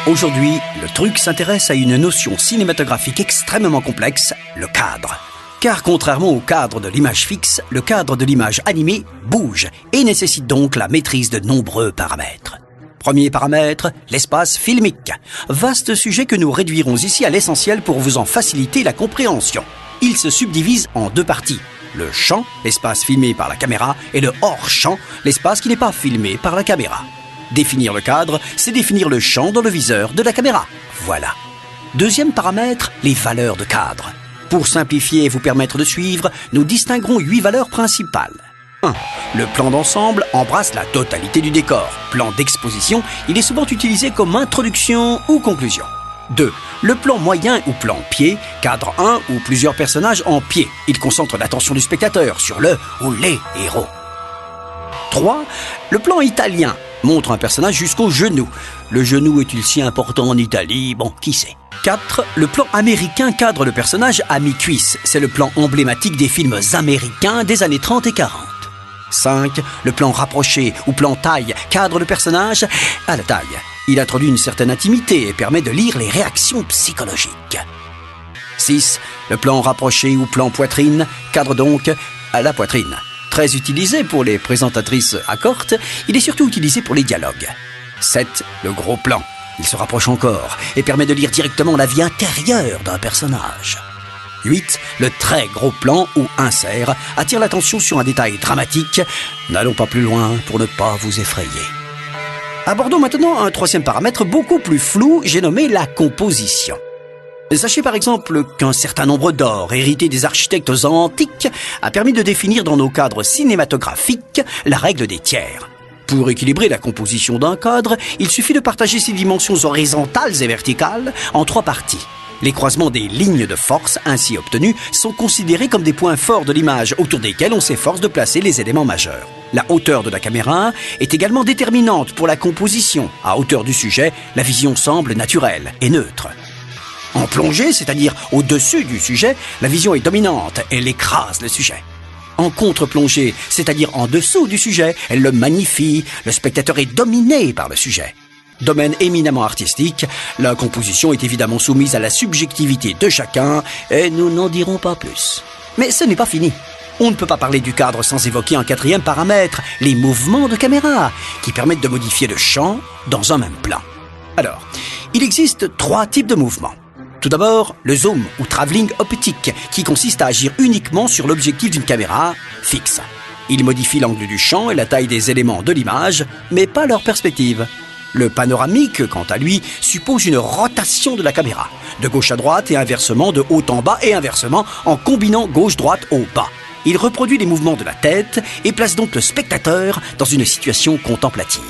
Aujourd'hui, le truc s'intéresse à une notion cinématographique extrêmement complexe, le cadre. Car contrairement au cadre de l'image fixe, le cadre de l'image animée bouge et nécessite donc la maîtrise de nombreux paramètres. Premier paramètre, l'espace filmique. Vaste sujet que nous réduirons ici à l'essentiel pour vous en faciliter la compréhension. Il se subdivise en deux parties. Le champ, l'espace filmé par la caméra, et le hors-champ, l'espace qui n'est pas filmé par la caméra. Définir le cadre, c'est définir le champ dans le viseur de la caméra. Voilà. Deuxième paramètre, les valeurs de cadre. Pour simplifier et vous permettre de suivre, nous distinguerons 8 valeurs principales. 1. Le plan d'ensemble embrasse la totalité du décor. Plan d'exposition, il est souvent utilisé comme introduction ou conclusion. 2. Le plan moyen ou plan pied cadre un ou plusieurs personnages en pied. Il concentre l'attention du spectateur sur le ou les héros. 3. Le plan italien montre un personnage jusqu'au genou. Le genou est-il si important en Italie? Bon, qui sait. 4. Le plan américain cadre le personnage à mi-cuisse. C'est le plan emblématique des films américains des années 30 et 40. 5. Le plan rapproché ou plan taille cadre le personnage à la taille. Il introduit une certaine intimité et permet de lire les réactions psychologiques. 6. Le plan rapproché ou plan poitrine cadre donc à la poitrine. Très utilisé pour les présentatrices à corte, il est surtout utilisé pour les dialogues. 7. Le gros plan. Il se rapproche encore et permet de lire directement la vie intérieure d'un personnage. 8. Le très gros plan ou insert attire l'attention sur un détail dramatique. N'allons pas plus loin pour ne pas vous effrayer. Abordons maintenant un troisième paramètre beaucoup plus flou, j'ai nommé la composition. Sachez par exemple qu'un certain nombre d'or hérité des architectes antiques a permis de définir dans nos cadres cinématographiques la règle des tiers. Pour équilibrer la composition d'un cadre, il suffit de partager ses dimensions horizontales et verticales en 3 parties. Les croisements des lignes de force ainsi obtenus sont considérés comme des points forts de l'image autour desquels on s'efforce de placer les éléments majeurs. La hauteur de la caméra est également déterminante pour la composition. À hauteur du sujet, la vision semble naturelle et neutre. En plongée, c'est-à-dire au-dessus du sujet, la vision est dominante, elle écrase le sujet. En contre-plongée, c'est-à-dire en dessous du sujet, elle le magnifie, le spectateur est dominé par le sujet. Domaine éminemment artistique, la composition est évidemment soumise à la subjectivité de chacun et nous n'en dirons pas plus. Mais ce n'est pas fini. On ne peut pas parler du cadre sans évoquer un 4e paramètre, les mouvements de caméra, qui permettent de modifier le champ dans un même plan. Alors, il existe 3 types de mouvements. Tout d'abord, le zoom ou travelling optique, qui consiste à agir uniquement sur l'objectif d'une caméra fixe. Il modifie l'angle du champ et la taille des éléments de l'image, mais pas leur perspective. Le panoramique, quant à lui, suppose une rotation de la caméra, de gauche à droite et inversement, de haut en bas et inversement, en combinant gauche-droite au bas. Il reproduit les mouvements de la tête et place donc le spectateur dans une situation contemplative.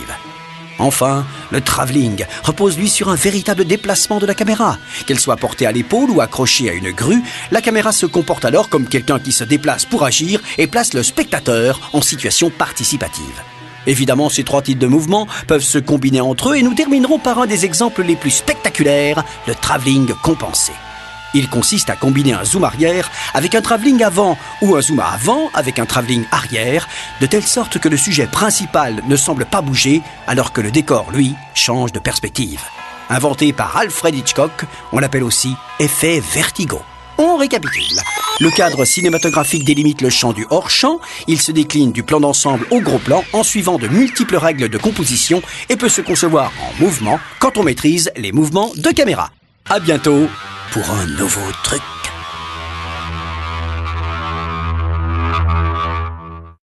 Enfin, le travelling repose lui sur un véritable déplacement de la caméra. Qu'elle soit portée à l'épaule ou accrochée à une grue, la caméra se comporte alors comme quelqu'un qui se déplace pour agir et place le spectateur en situation participative. Évidemment, ces 3 types de mouvements peuvent se combiner entre eux et nous terminerons par un des exemples les plus spectaculaires, le travelling compensé. Il consiste à combiner un zoom arrière avec un travelling avant ou un zoom avant avec un travelling arrière, de telle sorte que le sujet principal ne semble pas bouger alors que le décor, lui, change de perspective. Inventé par Alfred Hitchcock, on l'appelle aussi effet vertigo. On récapitule. Le cadre cinématographique délimite le champ du hors-champ, il se décline du plan d'ensemble au gros plan en suivant de multiples règles de composition et peut se concevoir en mouvement quand on maîtrise les mouvements de caméra. À bientôt pour un nouveau truc.